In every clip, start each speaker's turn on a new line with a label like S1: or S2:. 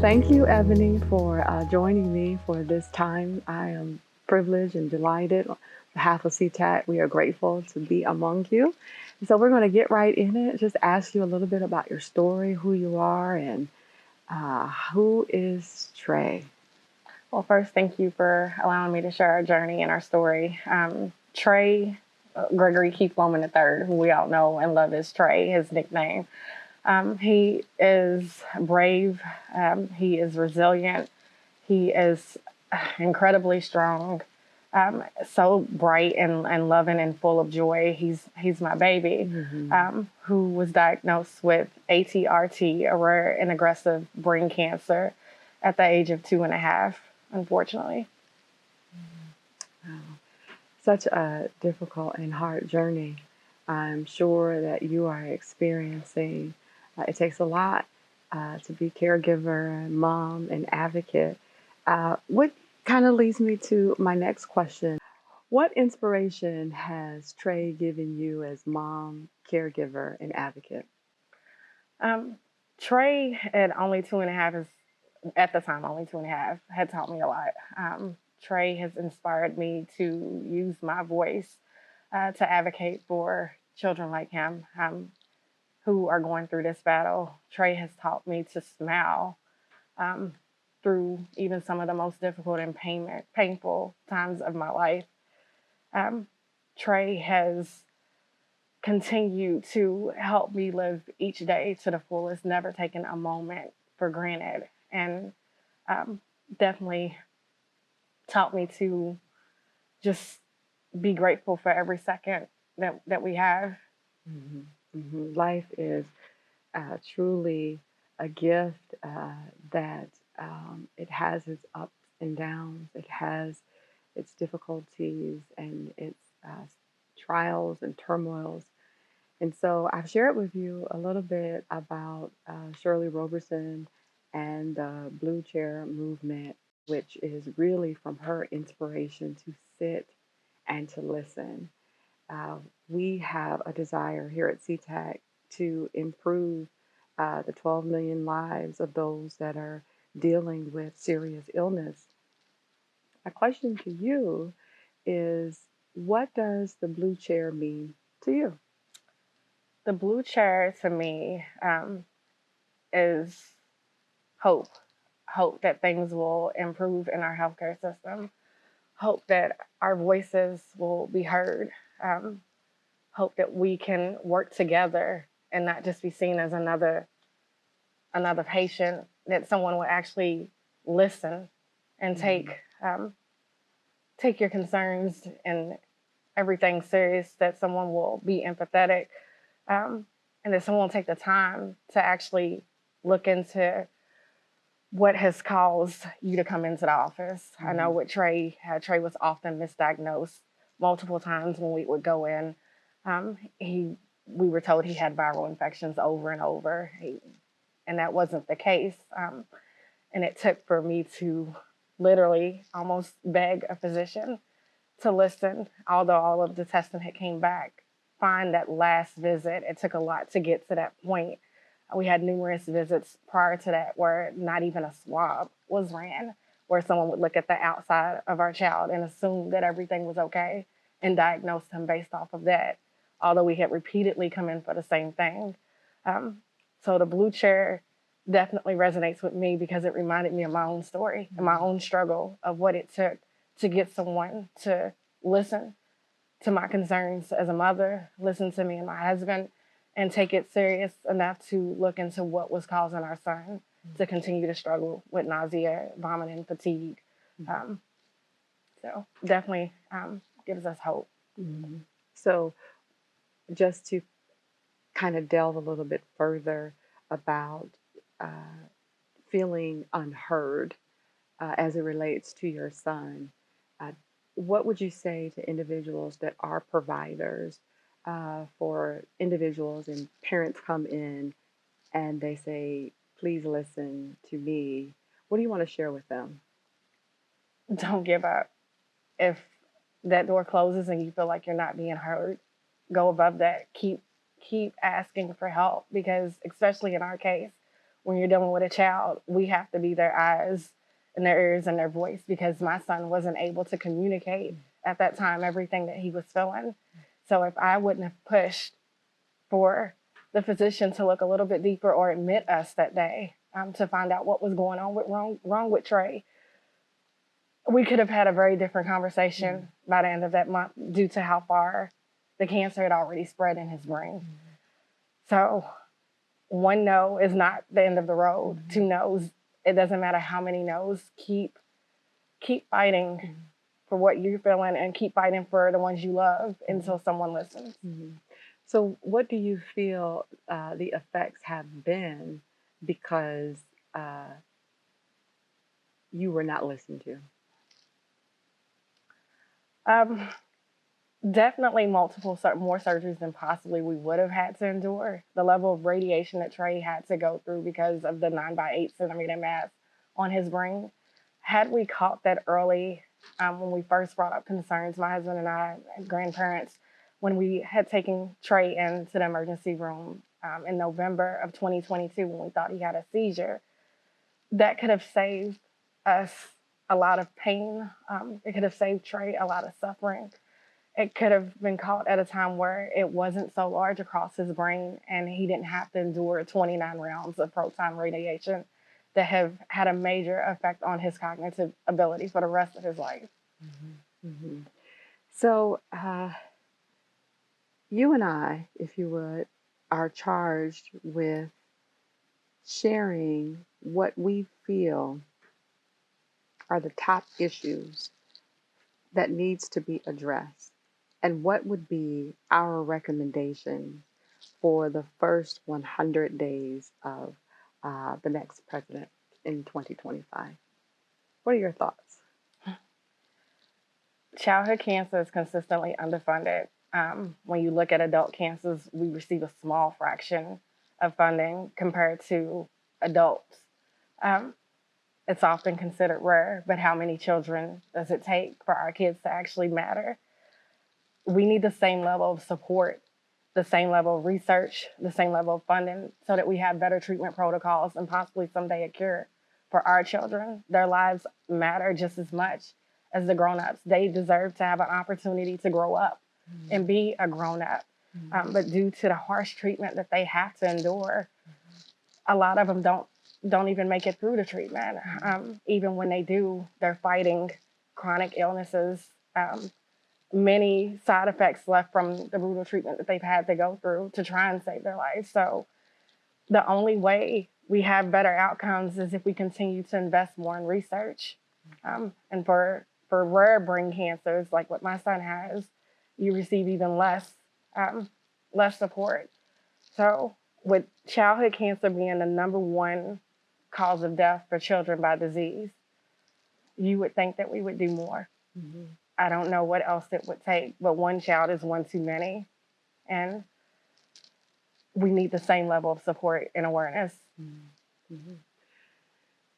S1: Thank you, Ebony, for joining me for this time. I am privileged and delighted. On behalf of C-TAC, we are grateful to be among you. And so we're going to get right in it. Just ask you a little bit about your story, who you are, and who is Trey.
S2: Well, first, thank you for allowing me to share our journey and our story. Trey Gregory Keith Lowman III, who we all know and love as Trey, his nickname. He is brave. He is resilient. He is incredibly strong. So bright and loving and full of joy. He's my baby, who was diagnosed with ATRT, a rare and aggressive brain cancer, at the age of 2.5. Unfortunately.
S1: Wow. Such a difficult and hard journey. I'm sure that you are experiencing. It takes a lot to be caregiver, mom, and advocate. What kind of leads me to my next question. What inspiration has Trey given you as mom, caregiver, and advocate?
S2: Um, Trey at only 2.5 is at the time only 2.5 had taught me a lot. Trey has inspired me to use my voice to advocate for children like him who are going through this battle. Trey has taught me to smile um, through even some of the most difficult and painful times of my life. Um, Trey has continued to help me live each day to the fullest, never taking a moment for granted, and um, definitely taught me to just be grateful for every second that we have.
S1: hmm Life is truly a gift that it has its ups and downs. It has its difficulties and its trials and turmoils. And so I've shared with you a little bit about Shirley Roberson and the Blue Chair movement, which is really from her inspiration to sit and to listen. Uh, we have a desire here at C-TAC to improve the 12 million lives of those that are dealing with serious illness. My question to you is, what does the blue chair mean to you?
S2: The blue chair to me is hope. Hope that things will improve in our healthcare system. Hope that our voices will be heard. Um, Hope that we can work together and not just be seen as another patient. That someone will actually listen and
S1: Mhm.
S2: take your concerns and everything serious. That someone will be empathetic, um, and that someone will take the time to actually look into what has caused you to come into the office. I know
S1: Mhm.
S2: with Trey, Trey was often misdiagnosed multiple times when we would go in. We were told he had viral infections over and over, and that wasn't the case. And it took for me to literally almost beg a physician to listen, although all of the testing had came back. Find that last visit. It took a lot to get to that point. We had numerous visits prior to that where not even a swab was ran, where someone would look at the outside of our child and assume that everything was okay and diagnose him based off of that, although we had repeatedly come in for the same thing. Um, so the blue chair definitely resonates with me because it reminded me of my own story and my
S1: Mhm.
S2: own struggle of what it took to get someone to listen to my concerns as a mother, listen to me and my husband, and take it serious enough to look into what was causing our son to continue to struggle with nausea, vomiting, fatigue. Um, so definitely gives us hope.
S1: Mhm. So, just to kind of delve a little bit further about uh, feeling unheard as it relates to your son, uh, what would you say to individuals that are providers for individuals and parents come in and they say, please listen to me? What do you want to share with them?
S2: Don't give up. If that door closes and you feel like you're not being heard, go above that. Keep asking for help because especially in our case, when you're dealing with a child, we have to be their eyes and their ears and their voice, because my son wasn't able to communicate at that time everything that he was feeling. So if I wouldn't have pushed for the physician to look a little bit deeper or admit us that day, to find out what was going on with wrong with Trey, we could have had a very different conversation by the end of that month, due to how far the cancer had already spread in his brain. So one no is not the end of the road. Two no's, it doesn't matter how many no's. Keep fighting for what you're feeling, and keep fighting for the ones you love until someone listens.
S1: So what do you feel the effects have been because you were not listened to?
S2: Definitely multiple more surgeries than possibly we would have had to endure. The level of radiation that Trey had to go through because of the 9 by 8 centimeter mass on his brain. Had we caught that early, when we first brought up concerns, my husband and I, and grandparents, when we had taken Trey into the emergency room in November of 2022, when we thought he had a seizure, that could have saved us a lot of pain. It could have saved Trey a lot of suffering. It could have been caught at a time where it wasn't so large across his brain, and he didn't have to endure 29 rounds of proton radiation that have had a major effect on his cognitive ability for the rest of his life.
S1: So you and I, if you would, are charged with sharing what we feel are the top issues that needs to be addressed, and what would be our recommendation for the first 100 days of the next president in 2025. What are your thoughts?
S2: Childhood cancer is consistently underfunded. When you look at adult cancers, we receive a small fraction of funding compared to adults. It's often considered rare, but how many children does it take for our kids to actually matter? We need the same level of support, the same level of research, the same level of funding, so that we have better treatment protocols and possibly someday a cure for our children. Their lives matter just as much as the grown-ups. They deserve to have an opportunity to grow up and be a grown-up. But due to the harsh treatment that they have to endure, a lot of them don't even make it through the treatment. Even when they do, they're fighting chronic illnesses, many side effects left from the brutal treatment that they've had to go through to try and save their lives. So the only way we have better outcomes is if we continue to invest more in research. And for rare brain cancers, like what my son has, you receive even less support. So with childhood cancer being the #1 cause of death for children by disease, you would think that we would do more. I don't know what else it would take, but one child is one too many. And we need the same level of support and awareness.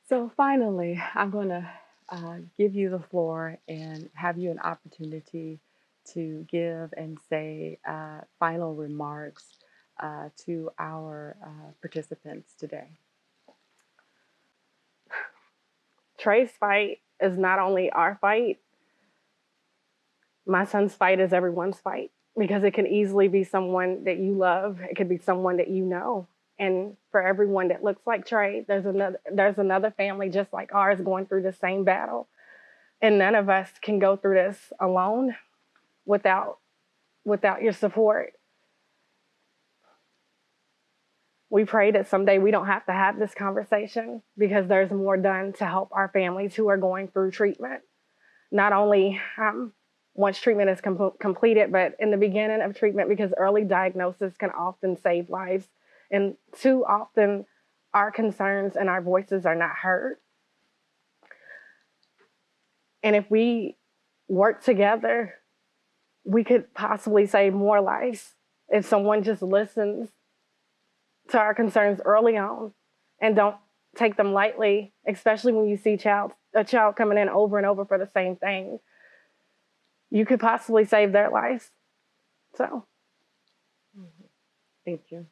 S1: So finally, I'm going to give you the floor and have you an opportunity to give and say final remarks to our participants today.
S2: Trey's fight is not only our fight, my son's fight is everyone's fight, because it can easily be someone that you love. It could be someone that you know. And for everyone that looks like Trey, there's another family just like ours going through the same battle. And none of us can go through this alone without your support. We pray that someday we don't have to have this conversation, because there's more done to help our families who are going through treatment. Not only once treatment is completed, but in the beginning of treatment, because early diagnosis can often save lives. And too often, our concerns and our voices are not heard. And if we work together, we could possibly save more lives if someone just listens to our concerns early on and don't take them lightly, especially when you see a child coming in over and over for the same thing. You could possibly save their lives. So,
S1: thank you.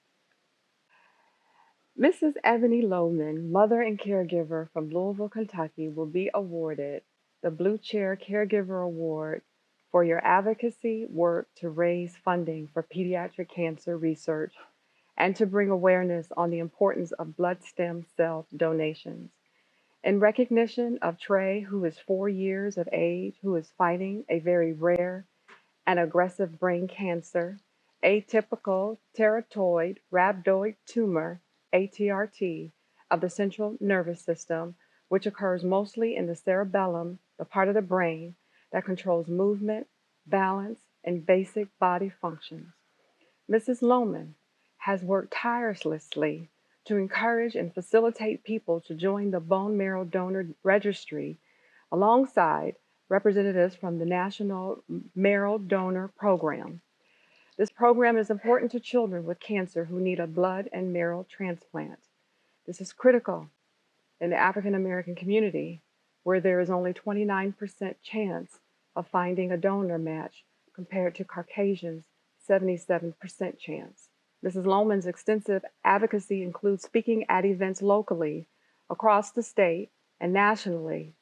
S1: Mrs. Ebony Lowman, mother and caregiver from Louisville, Kentucky, will be awarded the Blue Chair Caregiver Award for your advocacy work to raise funding for pediatric cancer research and to bring awareness on the importance of blood stem cell donations. In recognition of Trey, who is 4 years of age, who is fighting a very rare and aggressive brain cancer, atypical teratoid rhabdoid tumor, ATRT, of the central nervous system, which occurs mostly in the cerebellum, the part of the brain that controls movement, balance, and basic body functions. Mrs. Lowman has worked tirelessly to encourage and facilitate people to join the bone marrow donor registry alongside representatives from the National Marrow Donor Program. This program is important to children with cancer who need a blood and marrow transplant. This is critical in the African American community, where there is only 29% chance of finding a donor match compared to Caucasians' 77% chance. Mrs. Lowman's extensive advocacy includes speaking at events locally, across the state, and nationally.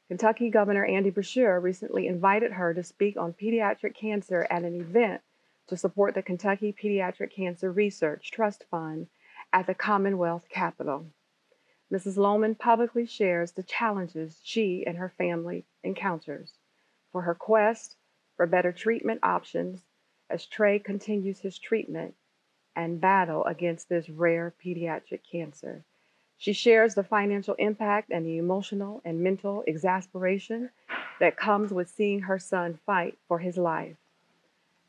S1: Kentucky Governor Andy Beshear recently invited her to speak on pediatric cancer at an event to support the Kentucky Pediatric Cancer Research Trust Fund at the Commonwealth Capitol. Mrs. Lowman publicly shares the challenges she and her family encounters for her quest for better treatment options as Trey continues his treatment and battle against this rare pediatric cancer. She shares the financial impact and the emotional and mental exasperation that comes with seeing her son fight for his life.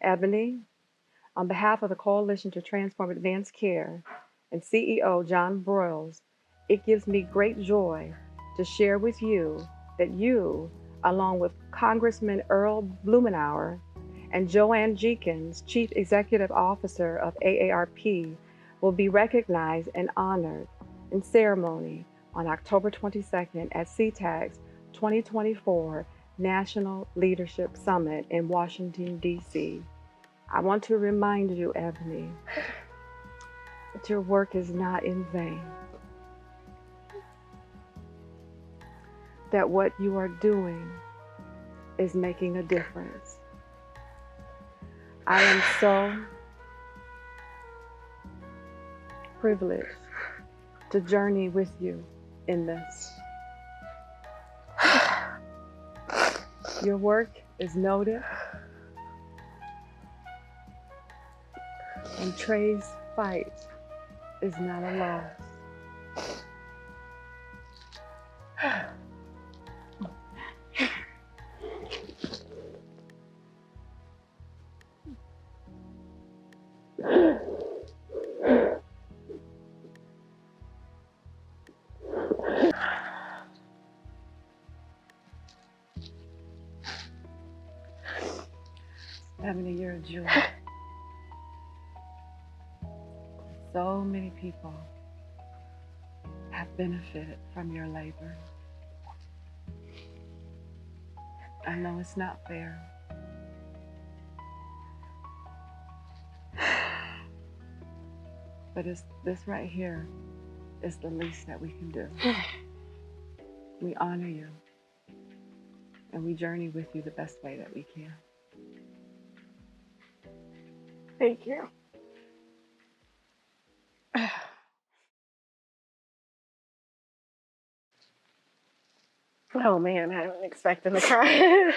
S1: Ebony, on behalf of the Coalition to Transform Advanced Care and CEO John Broyles, it gives me great joy to share with you that you, along with Congressman Earl Blumenauer and Joanne Jenkins, Chief Executive Officer of AARP, will be recognized and honored in ceremony on October 22nd at C-TAC's 2024 National Leadership Summit in Washington, D.C. I want to remind you, Ebony, that your work is not in vain, that what you are doing is making a difference. I am so privileged to journey with you in this. Your work is noted, and Trey's fight is not a loss. Ebony, you're a jewel. So many people have benefited from your labor. I know it's not fair. But this right here is the least that we can do. We honor you, and we journey with you the best way that we can.
S2: Thank you. Oh man, I wasn't expecting to cry.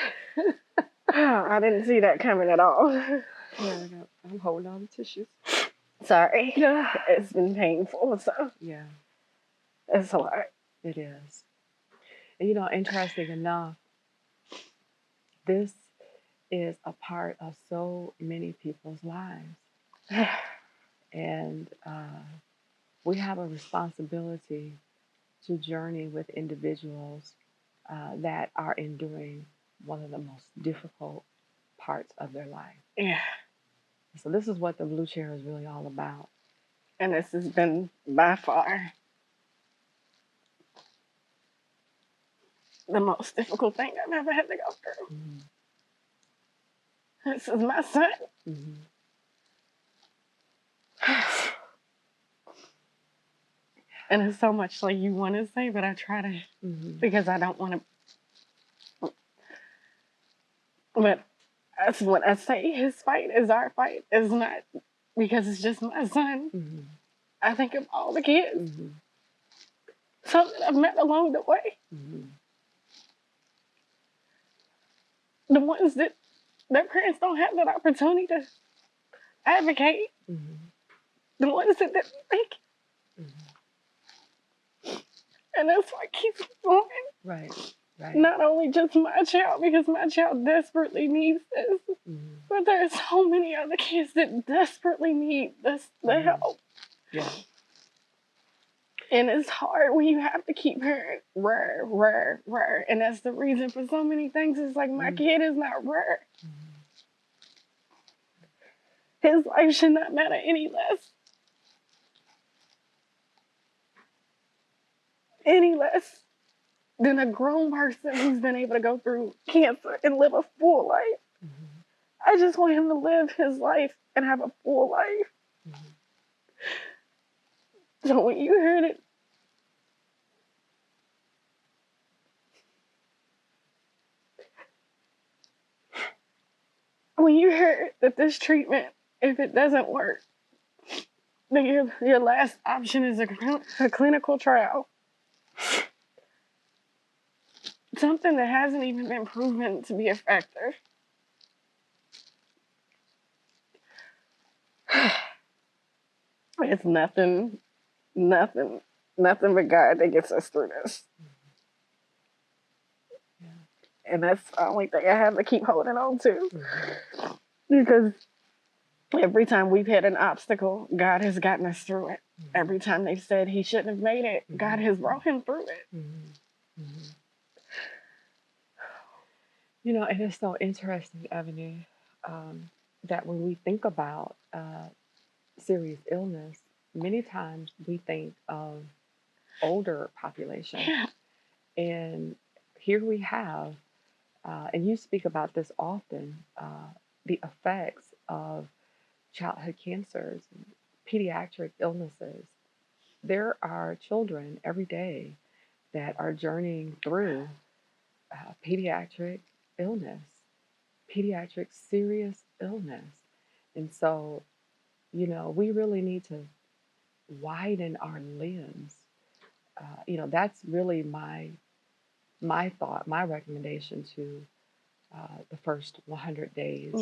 S2: I didn't see that coming at all.
S1: Yeah, I'm holding on to tissues.
S2: Sorry. It's been painful, so
S1: Yeah,
S2: it's a lot.
S1: it is. And interesting enough, this is a part of so many people's lives. And we have a responsibility to journey with individuals that are enduring one of the most difficult parts of their life.
S2: Yeah.
S1: So this is what the Blue Chair is really all about.
S2: And this has been by far the most difficult thing I've ever had to go through. Mm-hmm. This is my son. Mm-hmm. And it's so much like you want to say, but I try to, because I don't want to. But that's when I say his fight is our fight. It's not because it's just my son. I think of all the kids. Some that I've met along the way. The ones that their parents don't have that opportunity to advocate. The ones that didn't make it. And that's what keeps going.
S1: Right.
S2: Not only just my child, because my child desperately needs this, but there are so many other kids that desperately need this, the help.
S1: Yeah.
S2: And it's hard when you have to keep hearing rare. And that's the reason for so many things. It's like, my kid is not rare. His life should not matter any less. Any less than a grown person who's been able to go through cancer and live a full life. I just want him to live his life and have a full life. So when you heard it, when you heard that this treatment, if it doesn't work, then your last option is a clinical trial. Something that hasn't even been proven to be effective. It's nothing but God that gets us through this. And that's the only thing I have to keep holding on to. Because every time we've hit an obstacle, God has gotten us through it. Every time they've said he shouldn't have made it, God has brought him through it.
S1: You know, and it's so interesting, Ebony, that when we think about serious illness, many times we think of older population.
S2: Yeah.
S1: And here we have, and you speak about this often, the effects of childhood cancers, pediatric illnesses. There are children every day that are journeying through pediatric illness, pediatric serious illness. And so, you know, we really need to widen our lens. You know, that's really my thought, my recommendation to the first 100 days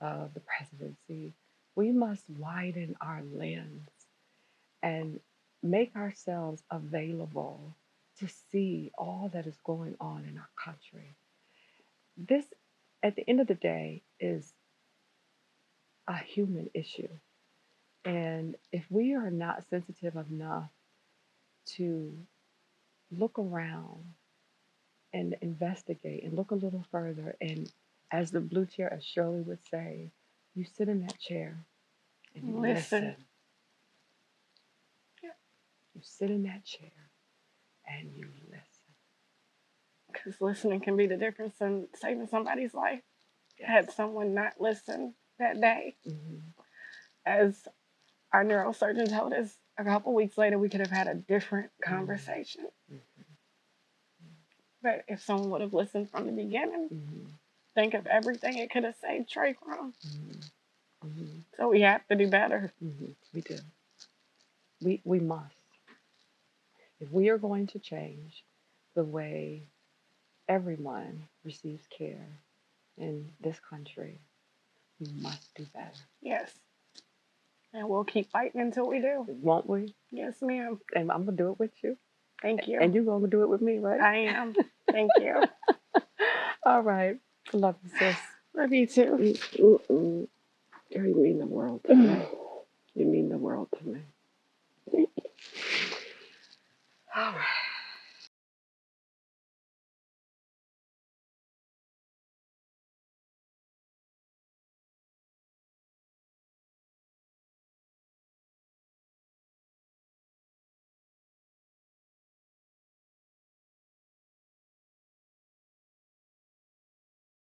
S1: of the presidency. We must widen our lens and make ourselves available to see all that is going on in our country. This, at the end of the day, is a human issue. And if we are not sensitive enough to look around and investigate and look a little further, and as the blue chair, as Shirley would say, you sit in that chair and you listen. You sit in that chair and you listen.
S2: Because listening can be the difference in saving somebody's life. Had someone not listen that day, as our neurosurgeon told us, a couple weeks later, we could have had a different conversation. But if someone would have listened from the beginning, think of everything it could have saved Trey from. So we have to do better.
S1: We do. We must. If we are going to change the way everyone receives care in this country, we must do better.
S2: Yes. And we'll keep fighting until we do.
S1: Won't we?
S2: Yes, ma'am.
S1: And I'm going to do it with you.
S2: Thank you.
S1: And you're going to do it with me, right?
S2: I am. Thank you.
S1: All right. Love you, sis.
S2: Love you too.
S1: You mean the world to me. You mean the world to me. All right.